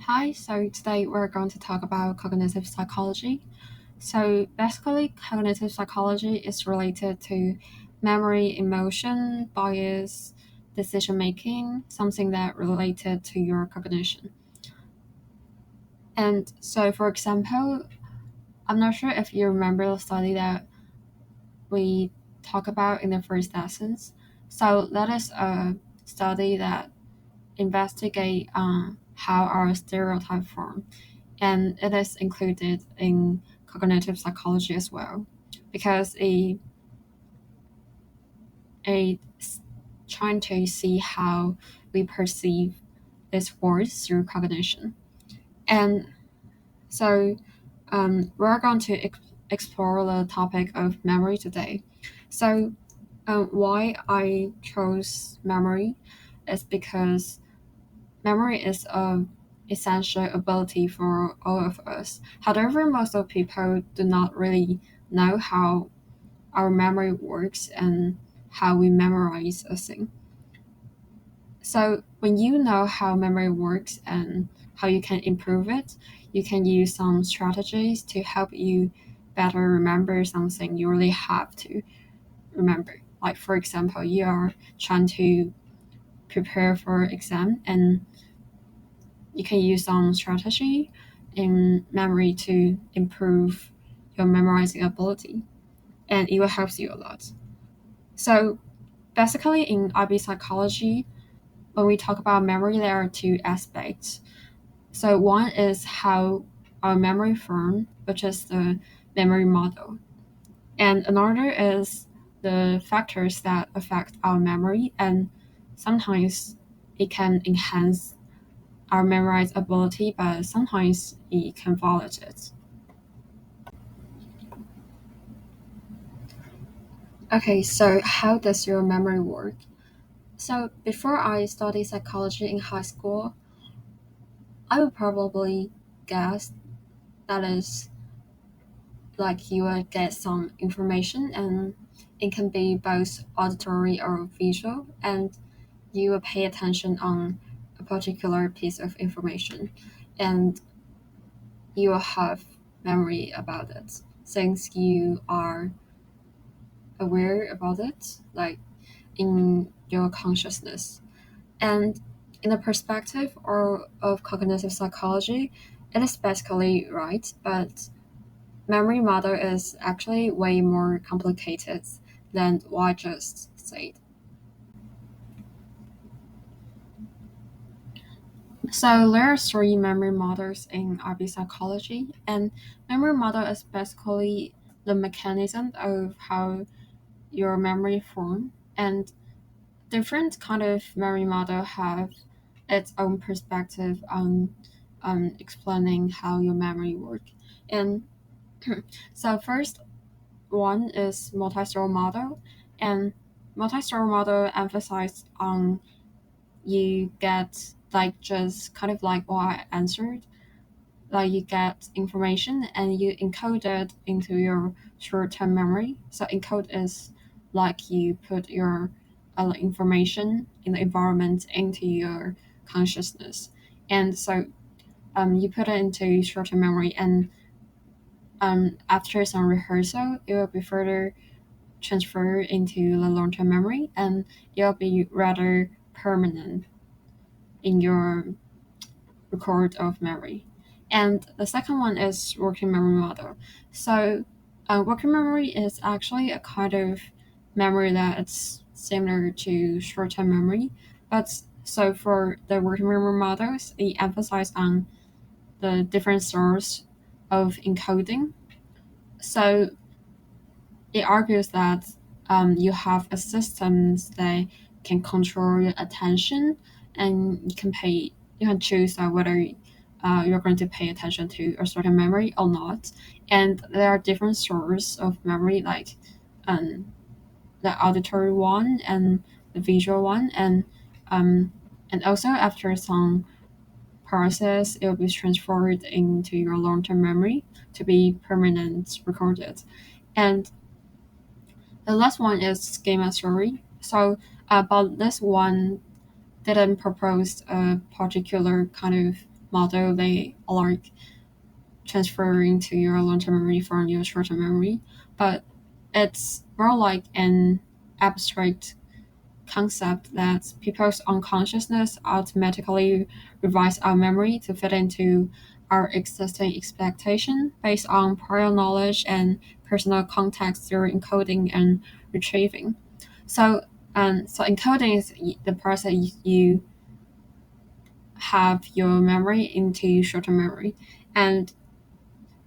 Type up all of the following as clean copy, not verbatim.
Hi, so today we're going to talk about cognitive psychology. So basically, cognitive psychology is related to memory, emotion, bias, decision making, something that related to your cognition. And so, for example, I'm not sure if you remember the study that we talked about in the first lessons. So that is a study that investigate how our stereotype form and it is included in cognitive psychology as well because it's trying to see how we perceive these words through cognition. And so we're going to explore the topic of memory today. So why I chose memory is because memory is a essential ability for all of us. However, most of people do not really know how our memory works and how we memorize a thing. So when you know how memory works and how you can improve it, you can use some strategies to help you better remember something you really have to remember. Like for example, you are trying to prepare for exam and you can use some strategy in memory to improve your memorizing ability and it will help you a lot. So basically in IB psychology, when we talk about memory, there are two aspects. So one is how our memory form, which is the memory model. And another is the factors that affect our memory and sometimes it can enhance our memorized ability, but sometimes it can violate it. Okay, so how does your memory work? So before I studied psychology in high school, I would probably guess that is like you would get some information and it can be both auditory or visual and you will pay attention on a particular piece of information and you will have memory about it since you are aware about it, like in your consciousness. And in the perspective or of cognitive psychology, it is basically right, but memory model is actually way more complicated than what I just said. So there are three memory models in RB psychology, and memory model is basically the mechanism of how your memory form and different kind of memory model have its own perspective on explaining how your memory work. And so first one is multi-story model, and multi-story model emphasized on you get like just kind of like what I answered, like you get information and you encode it into your short-term memory. So encode is like you put your information in the environment into your consciousness, and so you put it into short-term memory, and after some rehearsal, it will be further transferred into the long-term memory, and it will be rather permanent in your record of memory. And the second one is working memory model. So, working memory is actually a kind of memory that's similar to short-term memory, but so for the working memory models, it emphasizes on the different source of encoding. So it argues that you have a system that can control your attention, and you can choose whether you're going to pay attention to a certain memory or not. And there are different sources of memory, like um, the auditory one and the visual one, um, and also after some process, it will be transferred into your long-term memory to be permanent recorded. And the last one is schema theory. So, but this one didn't propose a particular kind of model, they are like transferring to your long-term memory from your short-term memory, but it's more like an abstract concept that people's unconsciousness automatically revise our memory to fit into our existing expectation based on prior knowledge and personal context through encoding and retrieving. So, so encoding is the process you have your memory into short-term memory, and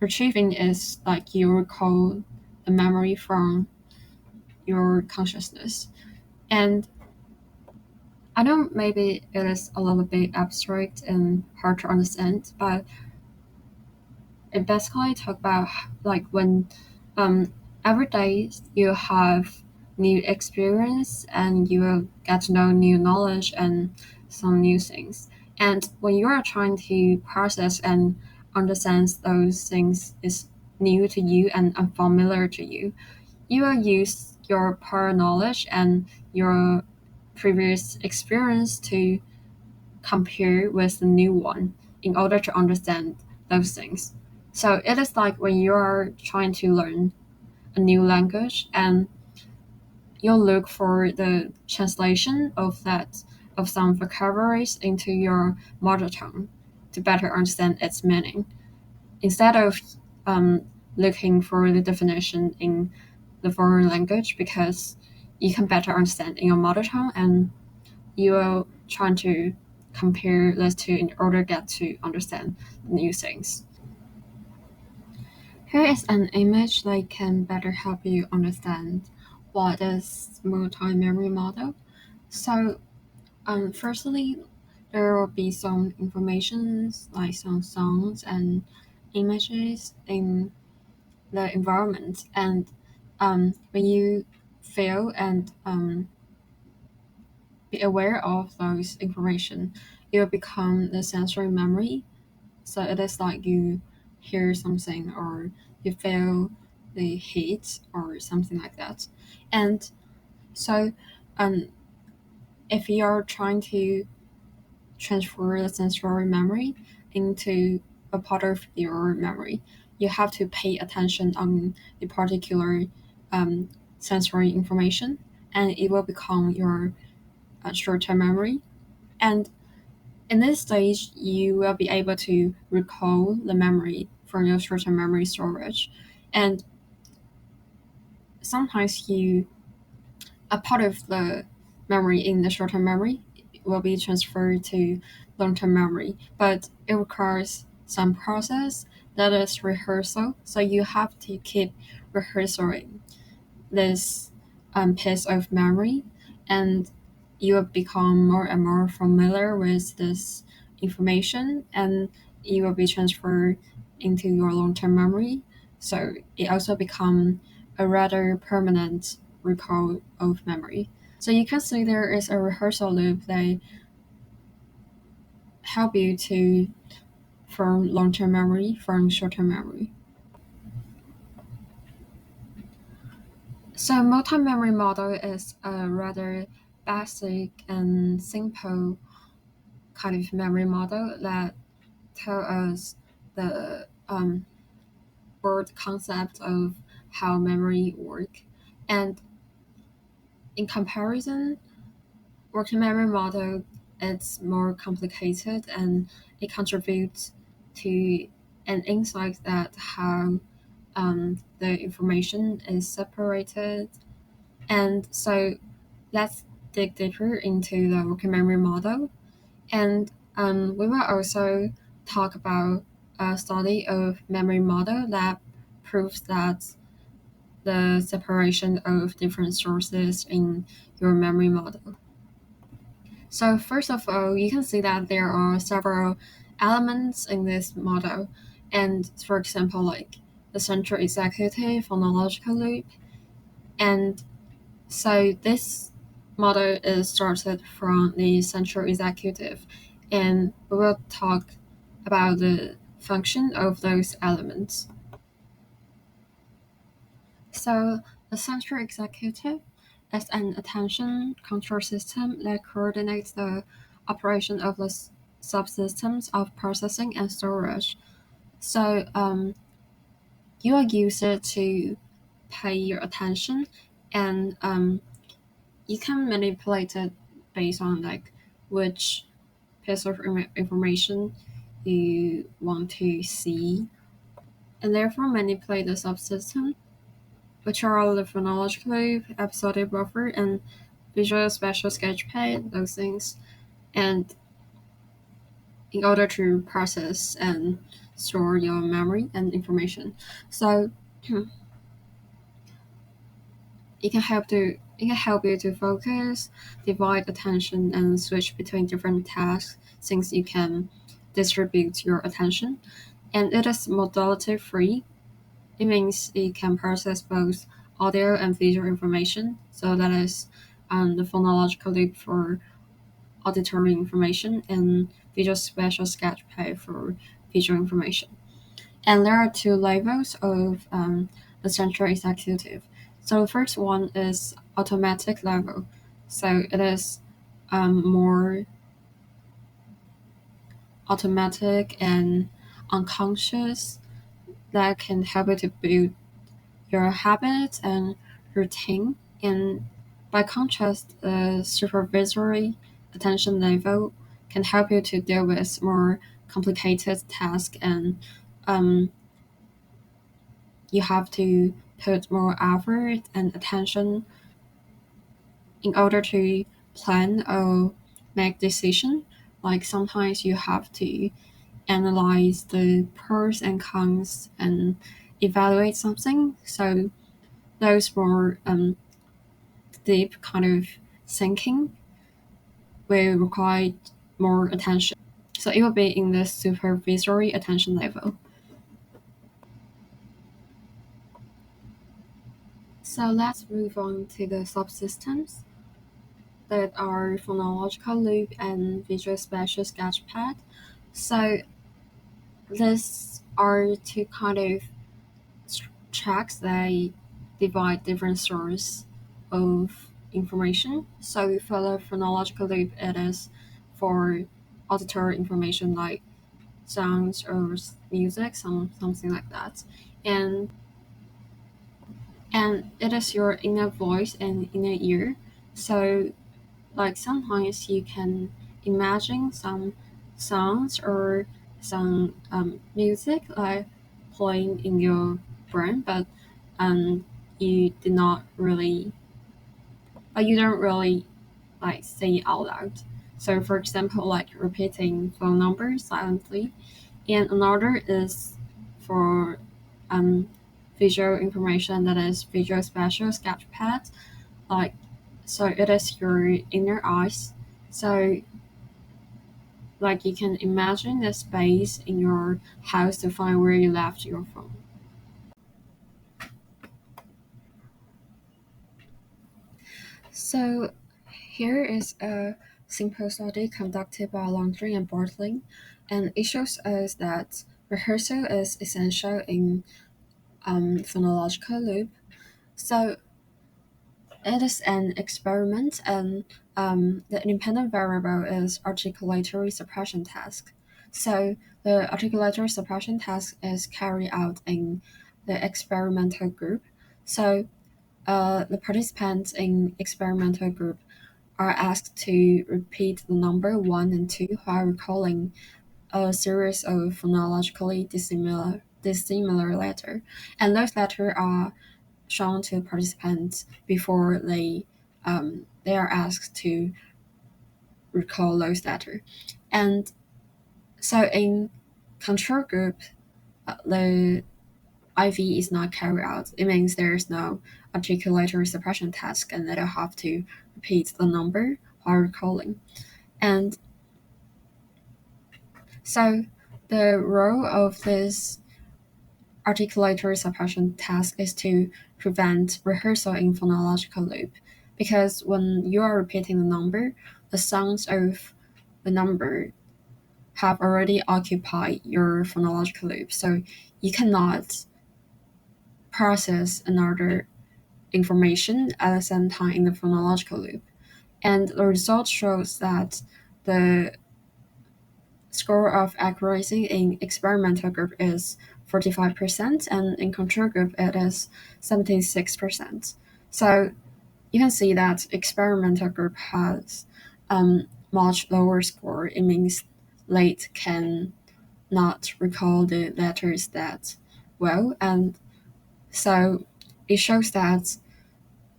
retrieving is like you recall the memory from your consciousness. And I know maybe it is a little bit abstract and hard to understand, but it basically talk about like when every day you have new experience and you will get to know new knowledge and some new things. And when you are trying to process and understand those things is new to you and unfamiliar to you, you will use your prior knowledge and your previous experience to compare with the new one in order to understand those things. So it is like when you're trying to learn a new language and you'll look for the translation of that of some vocabularies into your mother tongue to better understand its meaning instead of um, looking for the definition in the foreign language because you can better understand in your mother tongue and you are trying to compare those two in order to get to understand new things. Here is an image that can better help you understand what is multi-memory model. So, firstly, there will be some information like some sounds and images in the environment, and when you feel and be aware of those information, it will become the sensory memory. So it is like you hear something or you feel the heat or something like that. And so um, if you're trying to transfer the sensory memory into a part of your memory, you have to pay attention on the particular um, sensory information and it will become your short-term memory. And in this stage, you will be able to recall the memory from your short-term memory storage. And sometimes a part of the memory in the short-term memory will be transferred to long-term memory, but it requires some process that is rehearsal. So you have to keep rehearsing this piece of memory, and you will become more and more familiar with this information, and it will be transferred into your long-term memory. So it also become a rather permanent recall of memory. So you can see there is a rehearsal loop that help you to form long-term memory from short-term memory. So multi-memory model is a rather basic and simple kind of memory model that tell us the broad concept of how memory work. And in comparison, working memory model it's more complicated and it contributes to an insight that how the information is separated. And so let's dig deeper into the working memory model. And we will also talk about a study of memory model that proves that the separation of different sources in your memory model. So first of all, you can see that there are several elements in this model. And for example, like the central executive phonological loop. And so this model is started from the central executive, and we will talk about the function of those elements. So the central executive is an attention control system that coordinates the operation of the subsystems of processing and storage. So you are used to pay your attention, and you can manipulate it based on like which piece of information you want to see, and therefore manipulate the subsystem, which are the phonological loop, episodic buffer, and visual spatial sketchpad, those things, and in order to process and store your memory and information. So it can help you to focus, divide attention, and switch between different tasks since you can distribute your attention. And it is modality free. It means it can process both audio and visual information. So that is the phonological loop for auditory information and visual spatial sketchpad for visual information. And there are two levels of the central executive. So the first one is automatic level. So it is more automatic and unconscious that can help you to build your habits and routine. And by contrast, the supervisory attention level can help you to deal with more complicated tasks, and um, you have to put more effort and attention in order to plan or make decision. Like sometimes you have to analyze the pros and cons and evaluate something. So those more deep kind of thinking will require more attention. So it will be in the supervisory attention level. So let's move on to the subsystems that are phonological loop and visual spatial sketchpad. So these are two kind of tracks that divide different sources of information. So for the phonological loop, it is for auditory information like sounds or music, something like that, and it is your inner voice and inner ear. So like sometimes you can imagine some songs or some music like playing in your brain, but you did not really, you don't really like say it out loud. So for example, like repeating phone numbers silently, and another is for um, visual information, that is visual spatial sketchpad. Like so, it is your inner eyes. So like you can imagine the space in your house to find where you left your phone. So here is a simple study conducted by Laundry and Bartling, and it shows us that rehearsal is essential in phonological loop. So it is an experiment, and the independent variable is articulatory suppression task. So the articulatory suppression task is carried out in the experimental group. So the participants in experimental group are asked to repeat the number 1 and 2 while recalling a series of phonologically dissimilar letters, and those letters are shown to participants before they are asked to recall those letters. And so in control group, the IV is not carried out. It means there is no articulatory suppression task, and they don't have to repeat the number while recalling. And so the role of this articulatory suppression task is to prevent rehearsal in phonological loop, because when you are repeating the number, the sounds of the number have already occupied your phonological loop, so you cannot process another information at the same time in the phonological loop. And the result shows that the score of accuracy in experimental group is 45%, and in control group it is 76%. So you can see that experimental group has much lower score. It means they can not recall the letters that well, and so it shows that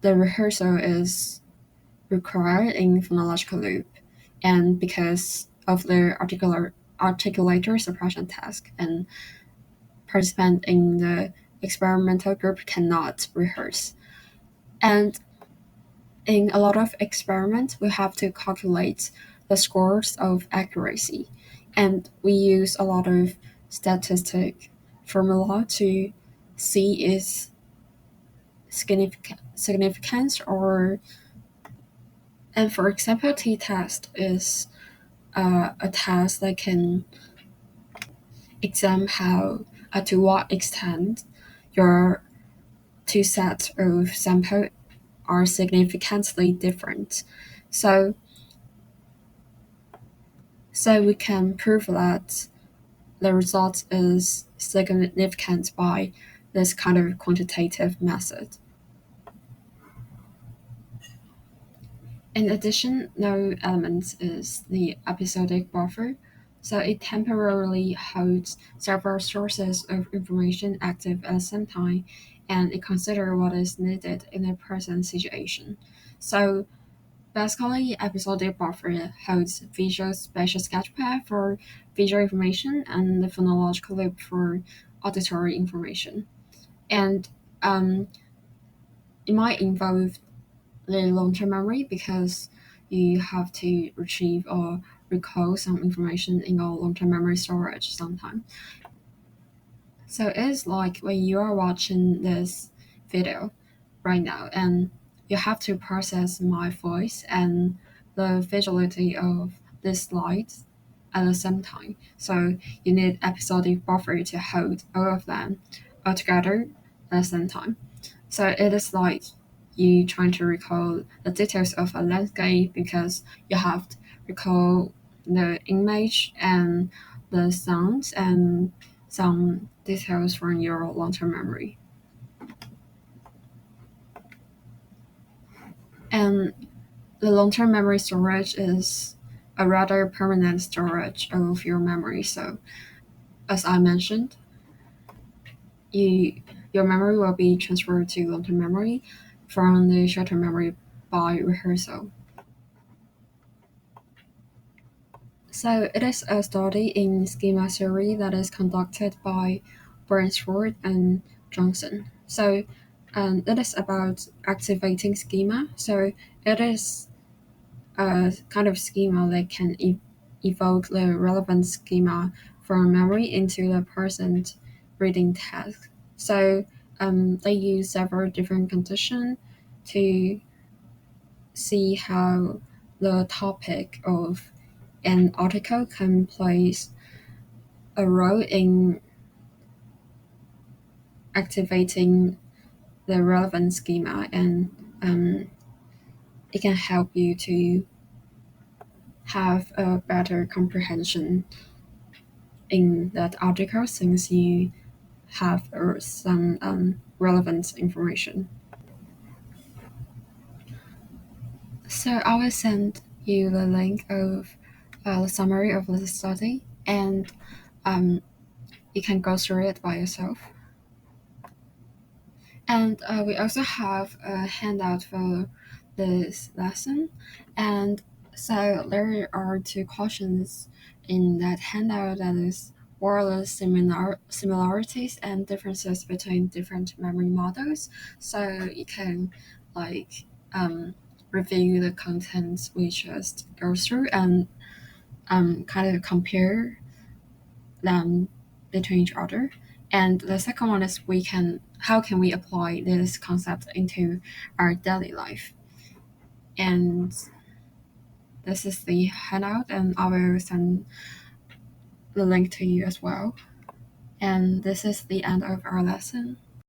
the rehearsal is required in phonological loop, and because of the articulator suppression task, and participant in the experimental group cannot rehearse. And in a lot of experiments, we have to calculate the scores of accuracy, and we use a lot of statistic formula to see its significance. Or, and for example, t-test is a test that can examine how to what extent your two sets of sample are significantly different. So we can prove that the result is significant by this kind of quantitative method. In addition, no element is the episodic buffer, so it temporarily holds several sources of information active at the same time, and it considers what is needed in a present situation. So basically, episodic buffer holds visual spatial sketchpad for visual information and the phonological loop for auditory information. And it might involve the long-term memory because you have to retrieve or recall some information in your long-term memory storage sometime. So it's like when you are watching this video right now, and you have to process my voice and the visuality of this slide at the same time. So you need episodic buffer to hold all of them all together at the same time. So it is like you trying to recall the details of a landscape because you have to recall the image and the sounds and some details from your long-term memory. And the long-term memory storage is a rather permanent storage of your memory. So as I mentioned, your memory will be transferred to long-term memory from the short-term memory by rehearsal. So it is a study in schema theory that is conducted by Bransford and Johnson. So it is about activating schema. So it is a kind of schema that can evoke the relevant schema from memory into the present reading task. So they use several different conditions to see how the topic of an article can play a role in activating the relevant schema, and it can help you to have a better comprehension in that article since you have some relevant information. So I will send you the link of the summary of the study, and um, you can go through it by yourself. And we also have a handout for this lesson. And so there are two questions in that handout, that is what are the similarities and differences between different memory models. So you can like review the contents we just go through and kind of compare them between each other. And the second one is how can we apply this concept into our daily life? And this is the handout, and I will send the link to you as well. And this is the end of our lesson.